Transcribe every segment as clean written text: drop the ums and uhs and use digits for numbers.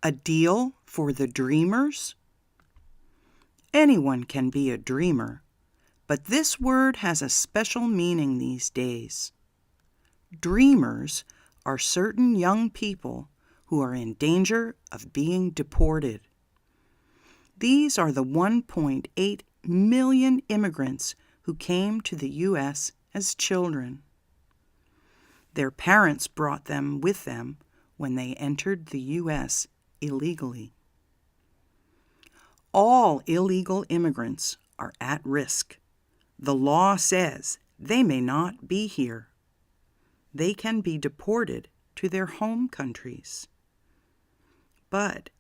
A deal for the dreamers? Anyone can be a dreamer, but this word has a special meaning these days. Dreamers are certain young people who are in danger of being deported. These are the 1.8 million immigrants who came to the U.S. as children. Their parents brought them with them when they entered the U.S. illegally. All illegal immigrants are at risk. The law says they may not be here. They can be deported to their home countries. But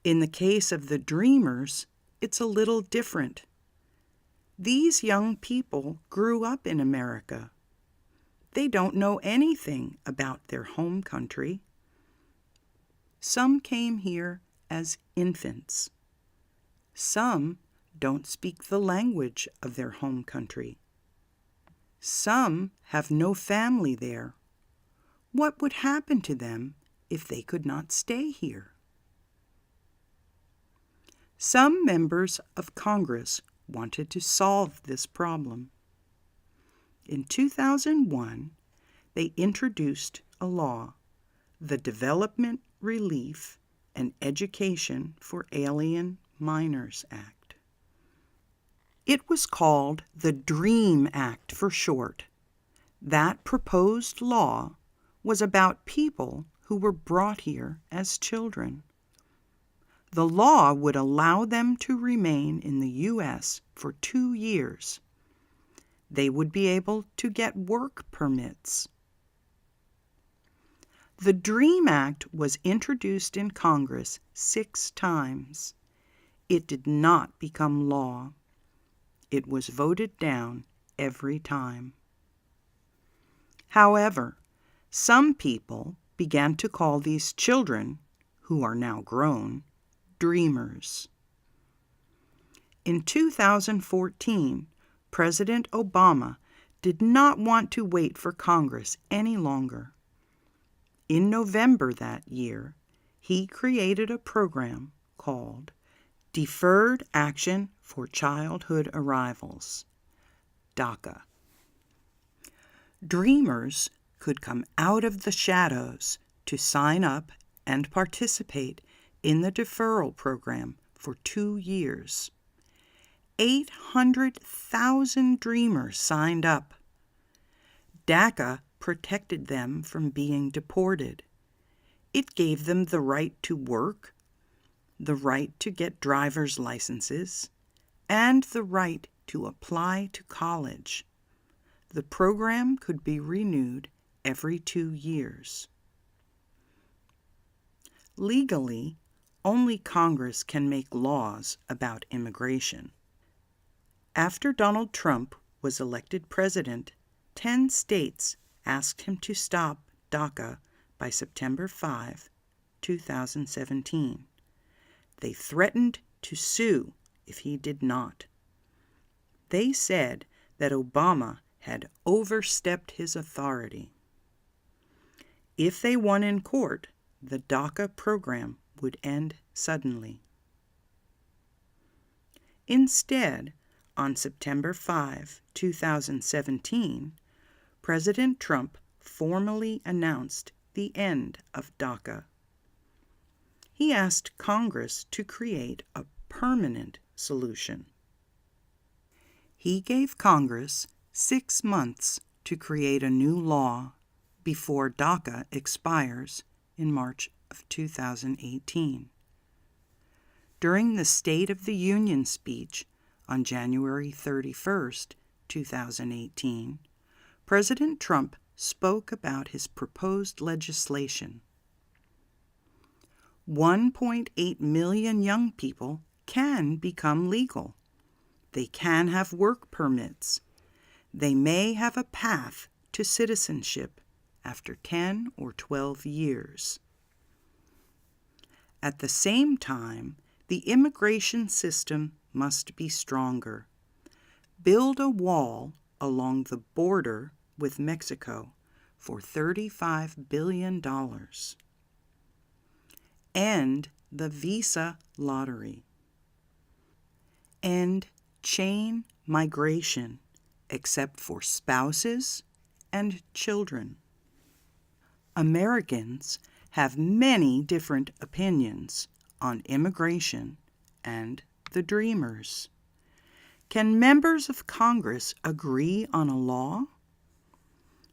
in the case of the dreamers, it's a little different. These young people grew up in America. They don't know anything about their home country. Some came here as infants. Some don't speak the language of their home country. Some have no family there. What would happen to them if they could not stay here? Some members of Congress wanted to solve this problem. In 2001, they introduced a law, the Development, Relief, and Education for Alien Minors Act. It was called the DREAM Act for short. That proposed law was about people who were brought here as children. The law would allow them to remain in the U.S. for 2 years. They would be able to get work permits. The DREAM Act was introduced in Congress 6 times. It did not become law. It was voted down every time. However, some people began to call these children, who are now grown, dreamers. In 2014, President Obama did not want to wait for Congress any longer. In November that year, he created a program called Deferred Action for Childhood Arrivals, DACA. Dreamers could come out of the shadows to sign up and participate in the deferral program for 2 years. 800,000 dreamers signed up. DACA protected them from being deported. It gave them the right to work, the right to get driver's licenses, and the right to apply to college. The program could be renewed every 2 years. Legally, only Congress can make laws about immigration. After Donald Trump was elected president, 10 states asked him to stop DACA by September 5, 2017. They threatened to sue if he did not. They said that Obama had overstepped his authority. If they won in court, the DACA program would end suddenly. Instead, on September 5, 2017, President Trump formally announced the end of DACA. He asked Congress to create a permanent solution. He gave Congress 6 months to create a new law before DACA expires in March of 2018. During the State of the Union speech on January 31, 2018, President Trump spoke about his proposed legislation. 1.8 million young people can become legal. They can have work permits. They may have a path to citizenship after 10 or 12 years. At the same time, the immigration system must be stronger. Build a wall along the border with Mexico for $35 billion. End the visa lottery. End chain migration except for spouses and children. Americans have many different opinions on immigration and the Dreamers. Can members of Congress agree on a law?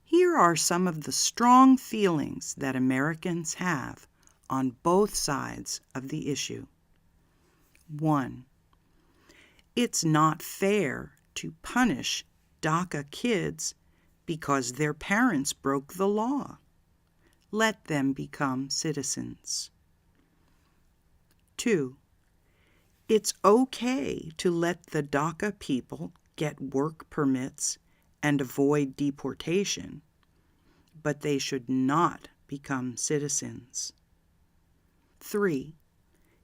Here are some of the strong feelings that Americans have on both sides of the issue. 1. It's not fair to punish DACA kids because their parents broke the law. Let them become citizens. 2. It's okay to let the DACA people get work permits and avoid deportation, but they should not become citizens. 3.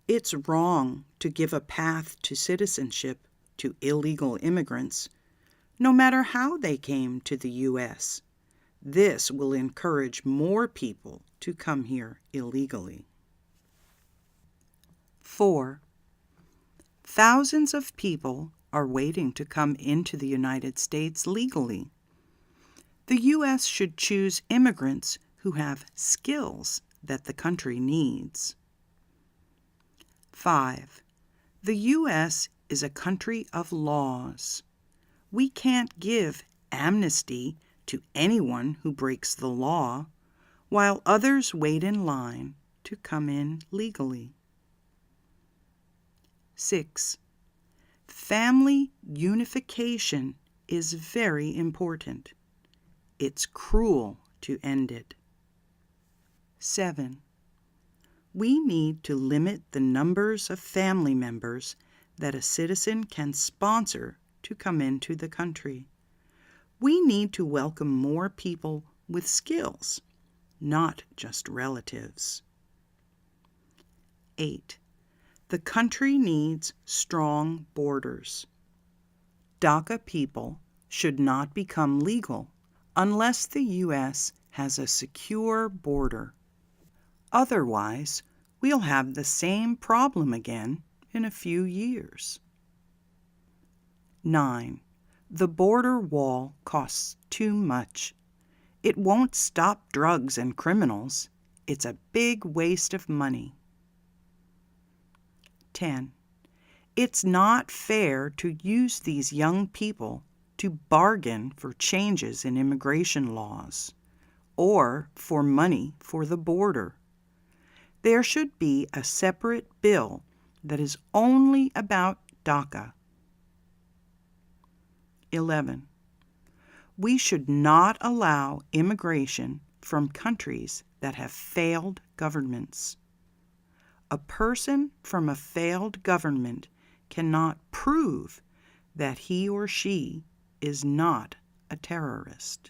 It's wrong to give a path to citizenship to illegal immigrants, no matter how they came to the U.S. This will encourage more people to come here illegally. 4. Thousands of people are waiting to come into the United States legally. The U.S. should choose immigrants who have skills that the country needs. 5. The U.S. is a country of laws. We can't give amnesty to anyone who breaks the law, while others wait in line to come in legally. 6. Family unification is very important. It's cruel to end it. 7. We need to limit the numbers of family members that a citizen can sponsor to come into the country. We need to welcome more people with skills, not just relatives. 8. The country needs strong borders. DACA people should not become legal unless the U.S. has a secure border. Otherwise, we'll have the same problem again in a few years. 9. The border wall costs too much. It won't stop drugs and criminals. It's a big waste of money. 10. It's not fair to use these young people to bargain for changes in immigration laws or for money for the border. There should be a separate bill that is only about DACA. 11. We should not allow immigration from countries that have failed governments. A person from a failed government cannot prove that he or she is not a terrorist.